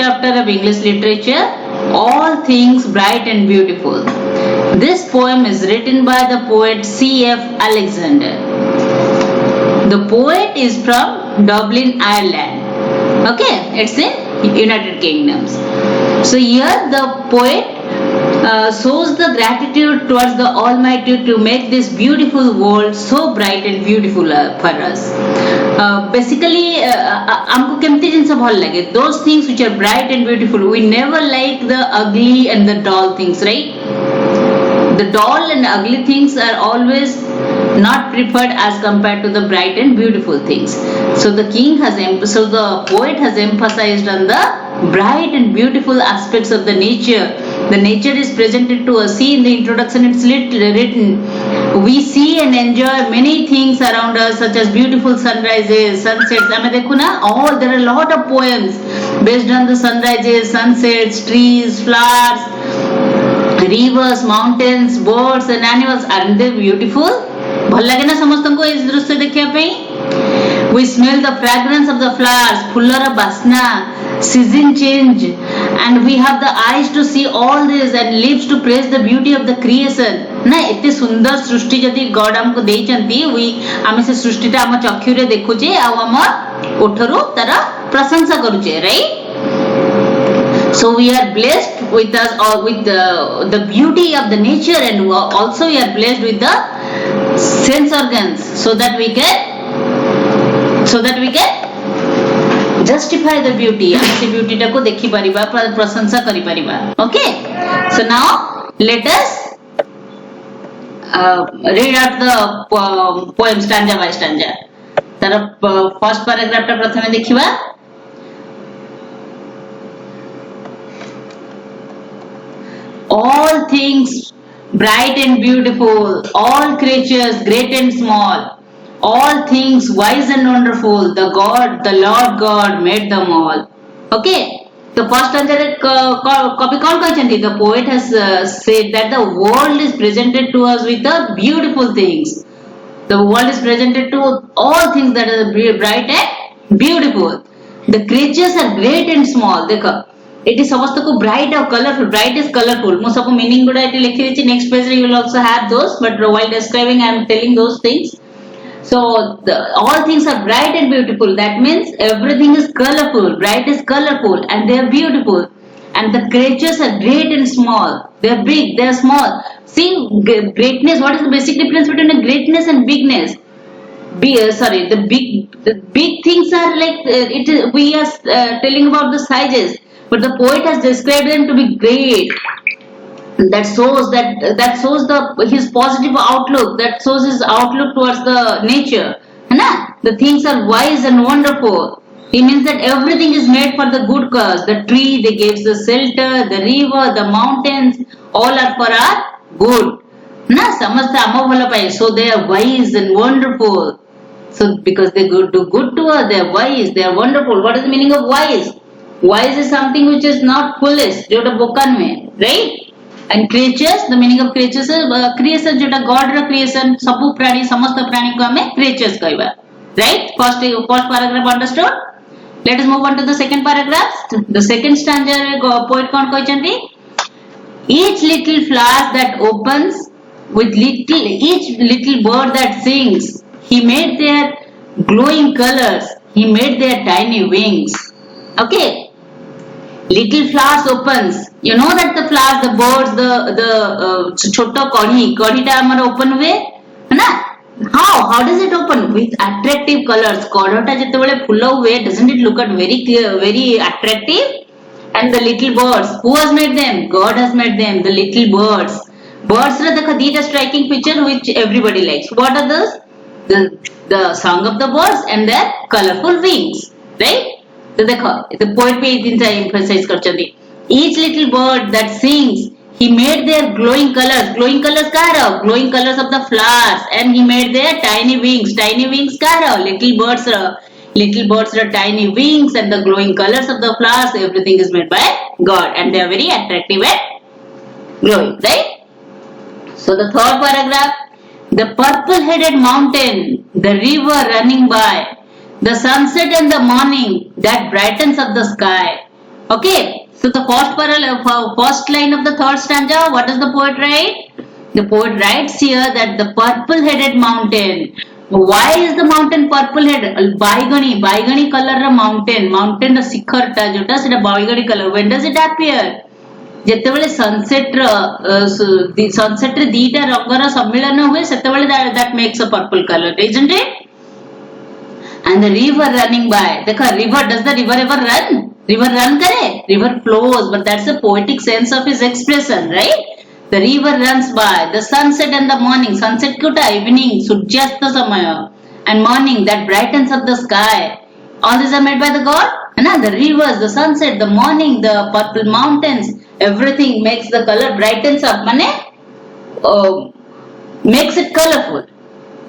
chapter of English literature, All Things Bright and Beautiful. This poem is written by the poet C.F. Alexander. The poet is from Dublin, Ireland. Okay, it's in United Kingdoms. So here the poet shows the gratitude towards the Almighty to make this beautiful world so bright and beautiful for us. Basically, हमको केमती जिनस भल लगे those things which are bright and beautiful. We never like the ugly and the dull things, right? The dull and ugly things are always not preferred as compared to the bright and beautiful things. So the poet has emphasized on the bright and beautiful aspects of the nature. The nature is presented to us. See in the introduction it's written, we see and enjoy many things around us such as beautiful sunrises, sunsets. There are a lot of poems based on the sunrises, sunsets, trees, flowers, rivers, mountains, birds and animals. Aren't they beautiful? भल लगे ना समस्त को इस दृश्य देखिया पे. We smell the fragrance of the flowers, फुल्लर बासना, season change, and we have the eyes to see all this and lips to praise the beauty of the creation. ना इतने सुंदर सृष्टि जदि गॉड हमको देई चंती वी आमे से सृष्टि ता हम चक्षु रे देखुचे आ हम ओठरो तारा प्रशंसा करूचे, right? So we are blessed with us or with the beauty of the nature, and also we are blessed with the sense organs so that we can justify the beauty. आमसे beauty टाको देखी परिबा, प्रशंसा करी परिबा. Okay, so now let us read out the poem stanza by stanza. तार first paragraph टा प्रथमे देखिबा. All things bright and beautiful, all creatures great and small, all things wise and wonderful, the Lord God made them all. Okay, the first stanza copy call kachanti. The poet has said that the world is presented to us with the beautiful things. The world is presented to all things that are bright and beautiful. The creatures are great and small. देखो it is समस्त को bright और colorful. Bright is colorful. मो सब meaning गुड़ा इटे लिखी रही थी. Next page you will also have those, but while describing I am telling those things. So all things are bright and beautiful. That means everything is colorful. Bright is colorful and they are beautiful. And the creatures are great and small. They are big. They are small. See greatness. What is the basic difference between a greatness and bigness? The big things are like we are telling about the sizes. But the poet has described them to be great. That shows his positive outlook. That shows his outlook towards the nature. The things are wise and wonderful. It means that everything is made for the good cause. The tree, they gives the shelter. The river, the mountains, all are for our good. So they are wise and wonderful. So because they do good to us, they are wise. They are wonderful. What is the meaning of wise? Wise is something which is not foolish, जोटा बोकन में, right? And creatures, the meaning of creatures is creation, जोटा God रा creation, सबु प्राणी, समस्त प्राणी को हमें creatures कहवा, right? First paragraph understood. Let us move on to the second paragraph. The second stanza poet कौन कहचंती? Each little flower that opens, with each little bird that sings, he made their glowing colors, he made their tiny wings. Okay. Little flowers opens. You know that the flowers, the birds, the छोटा कढ़ी टा हमारा open हुए, है ना? How does it open? With attractive colors. कढ़ा टा जितने बड़े फुला हुए, doesn't it look at very attractive? And the little birds, who has made them? God has made them. The little birds. Birds are the striking picture which everybody likes. What are those? The song of the birds and their colorful wings, right? तो देखो the poet पे इतनी सा emphasize करचंदी. Each little bird that sings, he made their glowing colors. Glowing colors क्या रहा? Glowing colors of the flowers, and he made their tiny wings. Tiny wings क्या रहा? Little birds रहा. Little birds रहा tiny wings and the glowing colors of the flowers. Everything is made by God, and they are very attractive and glowing, right? So the third paragraph, the purple-headed mountain, the river running by, the sunset and the morning that brightens up the sky, Okay, so the first line of the third stanza, what does the poet write? The poet writes here that the purple-headed mountain. Why is the mountain purple-headed? Baigani color mountain शिखर टा जोटा सेटा baigani color. When does it appear? ଯେତେବେଳେ sunset ରେ ଦିଟା ରଙ୍ଗର ସମ୍ମିଳନ ହୁଏ ସେତେବେଳେ that makes a purple color, isn't it? And the river running by. देखो river, does the river ever run? River run करे? River flows, but that's the poetic sense of his expression, right? The river runs by. The sunset and the morning. Sunset kuta evening, सूर्यास्त समय, and morning that brightens up the sky. All these are made by the God. And the rivers, the sunset, the morning, the purple mountains, everything makes the color brightens up. माने makes it colorful,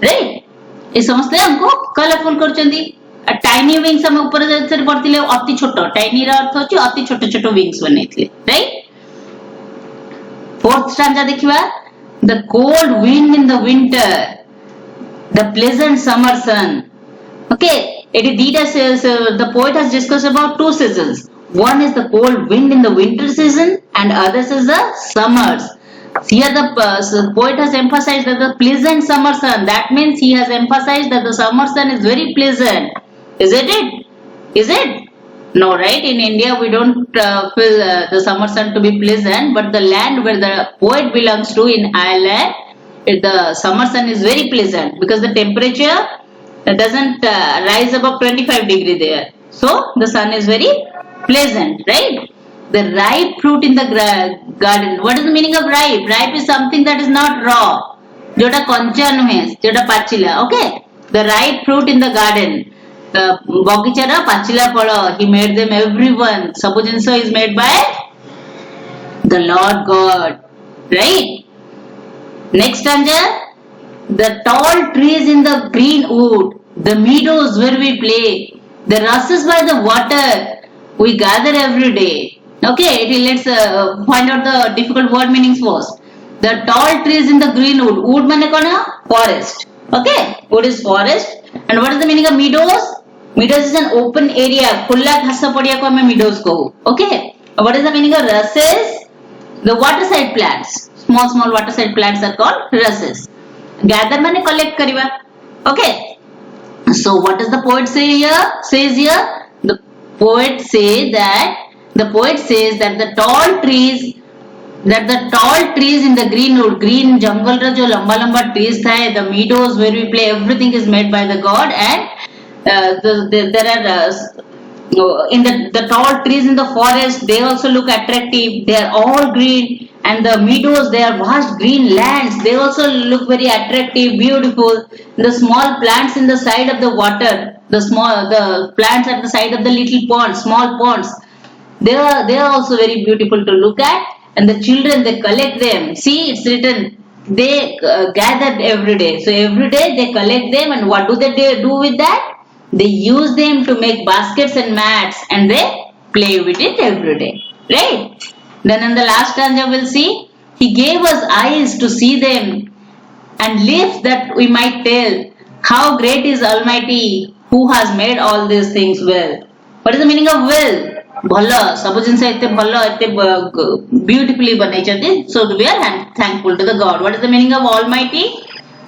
right? ये समझते हैं हमको colourful करचंदी. Tiny wings हम ऊपर से पढ़तिले अति छोट. टाइनी रा अर्थ होची अति छोट छोट विंग्स बनेइतले, राइट? फोर्थ स्टैंजा देखिबा. The cold wind in the winter, the pleasant summer sun. Okay, it is dita says the poet has discussed about two seasons. One is the cold wind in the winter season and others is the summers. Here the poet has emphasized that the pleasant summer sun. That means he has emphasized that the summer sun is very pleasant. Isn't it? Is it? No, right? In India we don't feel the summer sun to be pleasant, but the land where the poet belongs to in Ireland, the summer sun is very pleasant because the temperature doesn't rise above 25 degrees there. So the sun is very pleasant, right? The ripe fruit in the garden. What is the meaning of ripe? Ripe is something that is not raw. जोटा कंचा नुहे, जोटा पाचिला. Okay? The ripe fruit in the garden. बगीचार पाचिला फल. He made them everyone. सब जिनिस is made by the Lord God. Right? Next stanza. The tall trees in the green wood. The meadows where we play. The rushes by the water. We gather every day. Okay, let's find out the difficult word meanings first. The tall trees in the green wood. Wood mane kona? Forest. Okay, wood is forest. And what is the meaning of meadows? Meadows is an open area. Khulla ghasa padiya ko hame meadows kahu. Okay. What is the meaning of rushes? The waterside plants. Small waterside plants are called rushes. Gather mane collect kariba. Okay. So what does the poet say here? Says here, the poet says that the tall trees in the green wood, green jungle ra jo lamba trees thae, the meadows where we play, everything is made by the God. And there are in the tall trees in the forest, they also look attractive. They are all green. And the meadows, they are vast green lands. They also look very attractive, beautiful. The small plants in the side of the water, the plants at the side of the little ponds, small ponds, they are also very beautiful to look at. And the children, they collect them. See, it's written, they gather every day. So every day they collect them, and what do they do with that? They use them to make baskets and mats, and they play with it every day. Right? Then in the last stanza we'll see, he gave us eyes to see them and lips that we might tell how great is Almighty who has made all these things well. What is the meaning of well? Bhala, ସବୁ ଜିନିଷ ଏତେ ଭଲ ଏତେ beautifully ବନେଇଛନ୍ତି. So we are thankful to the God. What is the meaning of Almighty?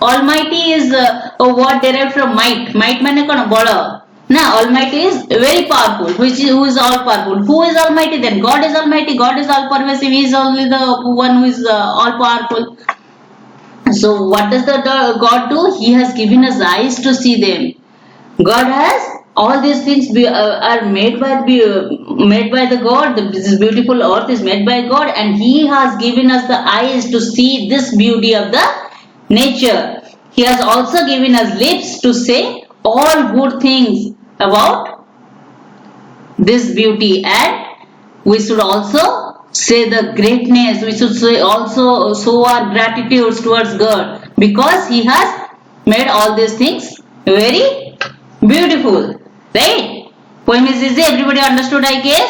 Almighty is a word derived from might. Might ମାନେ କଣ? ବଳ. Now Almighty is very powerful. Who is all powerful? Who is Almighty then? God is Almighty. God is all pervasive. He is only the one who is all powerful. So what does the God do? He has given us eyes to see them. God has all these things are made by the God. This beautiful earth is made by God, and He has given us the eyes to see this beauty of the nature. He has also given us lips to say all good things about this beauty, and we should also say the greatness. We should also show our gratitude towards God because He has made all these things very beautiful. Right? Poem is easy. Everybody understood, I guess.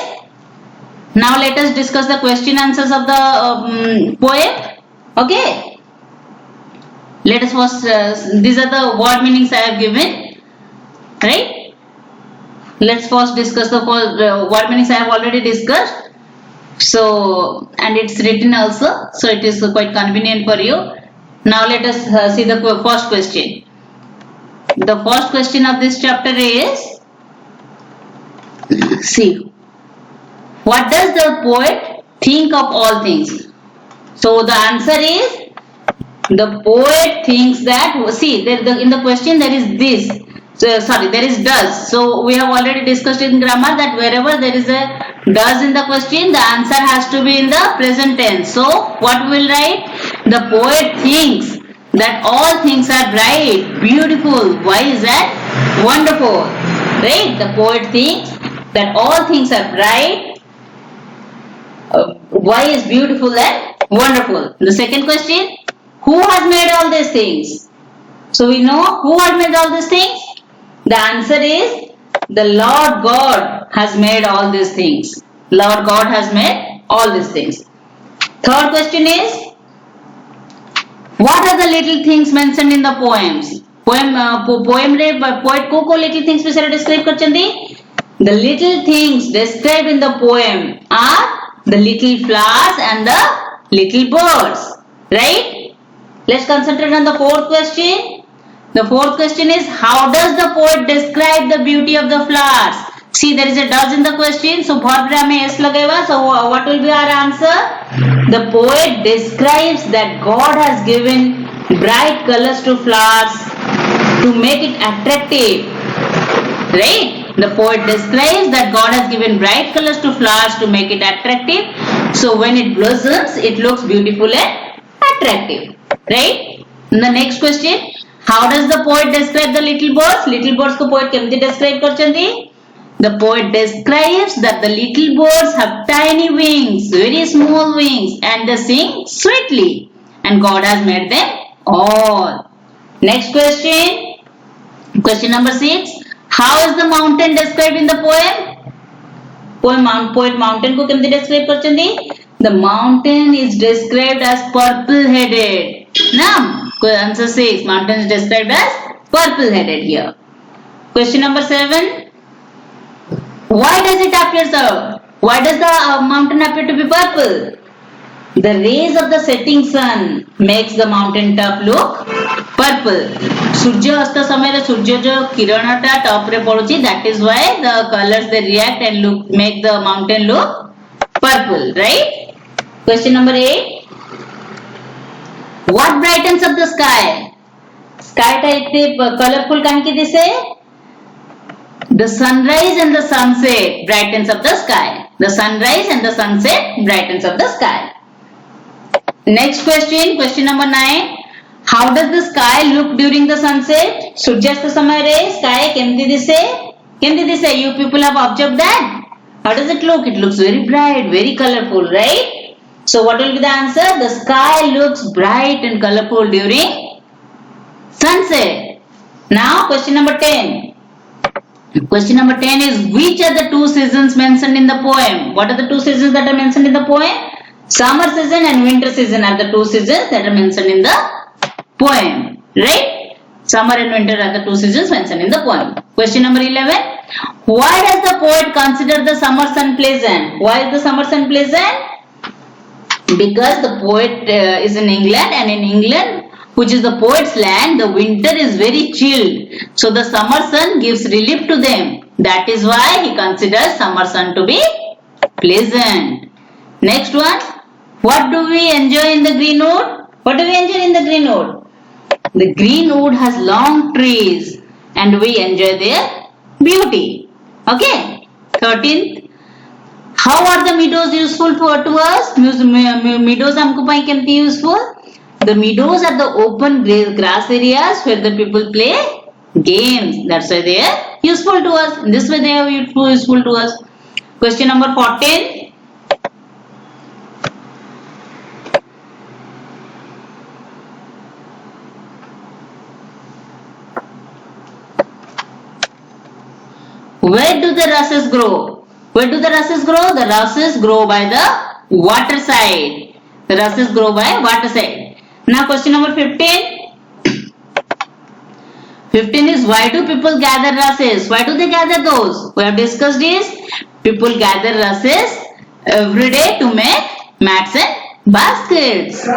Now let us discuss the question answers of the poem. Okay. Let us first. These are the word meanings I have given. Right? Let's first discuss the word meanings. I have already discussed. So, and it's written also, so it is quite convenient for you. Now let us see the first question. The first question of this chapter is, see, what does the poet think of all things? So the answer is, the poet thinks that, see, in the question there is this, so, sorry, there is does. So we have already discussed in grammar that wherever there is a does in the question, the answer has to be in the present tense. So what we will write? The poet thinks that all things are bright, beautiful. Why is that? Wonderful. Right? The poet thinks that all things are bright. Why is beautiful and wonderful? The second question, who has made all these things? So we know who has made all these things? The answer is, the Lord God has made all these things. Lord God has made all these things. Third question is, what are the little things mentioned in the poems? Poem poet को little things विषय describe करचंदी. The little things described in the poem are the little flowers and the little birds. Right? Let's concentrate on the fourth question. The fourth question is, how does the poet describe the beauty of the flowers? See, there is a does in the question, so verb में s लगेगा. So what will be our answer? The poet describes that God has given bright colors to flowers to make it attractive. Right? The poet describes that God has given bright colors to flowers to make it attractive. So when it blossoms, it looks beautiful and attractive. Right? And the next question, how does the poet describe the little birds? Little birds को poet केमती describe करचंदी? The poet describes that the little birds have tiny wings, very small wings, and they sing sweetly. And God has made them all. Next question. Question number 6. How is the mountain described in the poem? Poet mountain को केमती describe करचंदी? The mountain is described as purple-headed. Now, answer 6. Mountain is described as purple-headed here. Question number 7. Why does it appear so? Why does the mountain appear to be purple? The rays of the setting sun makes the mountain top look purple. सूर्य अस्त समय सूर्य जो किरणटा top रे पड़ुची, that is why the colors they react and make the mountain look purple. Right? Question number 8. What brightens up the sky? Sky टा इतने colorful काहे की दिसे? The sunrise and the sunset brightens up the sky. The sunrise and the sunset brightens up the sky. Next question, question number 9. How does the sky look during the sunset? सूर्यास्त समय रे sky केमती दिसे? केमती दिसे? You people have observed that? How does it look? It looks very bright, very colorful, right? So what will be the answer? The sky looks bright and colorful during sunset. Now question number 10. Question number 10 is, which are the two seasons mentioned in the poem? What are the two seasons that are mentioned in the poem? Summer season and winter season are the two seasons that are mentioned in the poem. Right? Summer and winter are the two seasons mentioned in the poem. Question number 11. Why does the poet consider the summer sun pleasant? Why is the summer sun pleasant? Because the poet is in England, and in England, which is the poet's land, the winter is very chilled. So the summer sun gives relief to them. That is why he considers summer sun to be pleasant. Next one. What do we enjoy in the green wood? What do we enjoy in the green wood? The green wood has long trees and we enjoy their beauty. Okay. 13th. How are the meadows useful to us? Meadows हमको पाई केमती useful? The meadows are the open grass areas where the people play games. That's why they are useful to us. In this way they are useful to us. Question number 14. Where do the rushes grow? Where do the rushes grow? The rushes grow by the water side. The rushes grow by water side. Now question number 15. 15 is why do people gather rushes? Why do they gather those? We have discussed this. People gather rushes every day to make mats and baskets.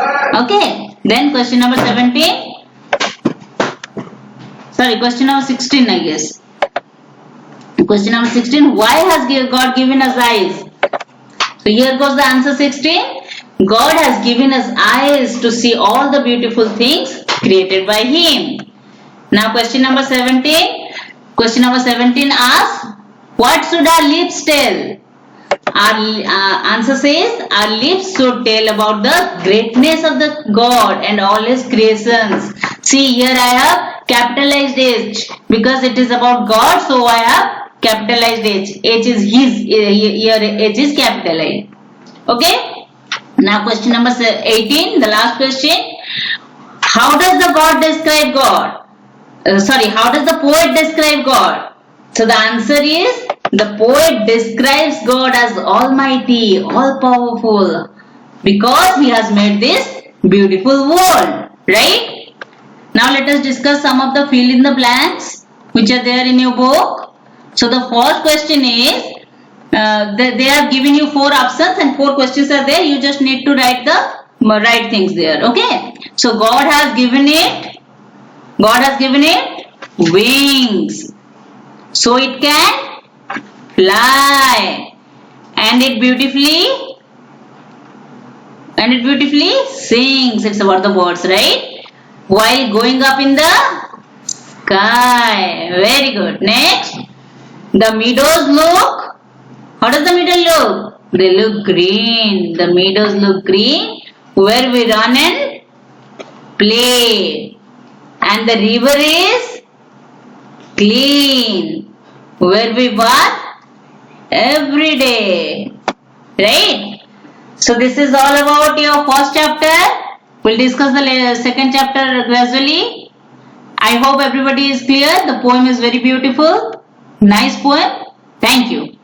Okay. Then question number 17. Sorry, question number 16, I guess. Question number 16. Why has God given us eyes? So here goes the answer 16. God has given us eyes to see all the beautiful things created by Him. Now question number 17. Question number 17 asks, what should our lips tell? Our answer says, our lips should tell about the greatness of the God and all His creations. See, here I have capitalized H because it is about God, so I have capitalized H. H is His, here H is capitalized. Okay? Now question number 18, the last question. How does the God describe God? How does the poet describe God? So the answer is, the poet describes God as almighty, all powerful, because He has made this beautiful world, right? Now let us discuss some of the fill in the blanks which are there in your book. So the first question is, they have given you 4 options and 4 questions are there. You just need to write the right things there. Okay. So God has given it wings, so it can fly, and it beautifully sings. It's about the birds, right? While going up in the sky. Very good. Next, the meadows look. How does the meadow look? They look green. The meadows look green where we run and play. And the river is clean where we bath every day. Right? So this is all about your first chapter. We'll discuss the second chapter gradually. I hope everybody is clear. The poem is very beautiful. Nice poem. Thank you.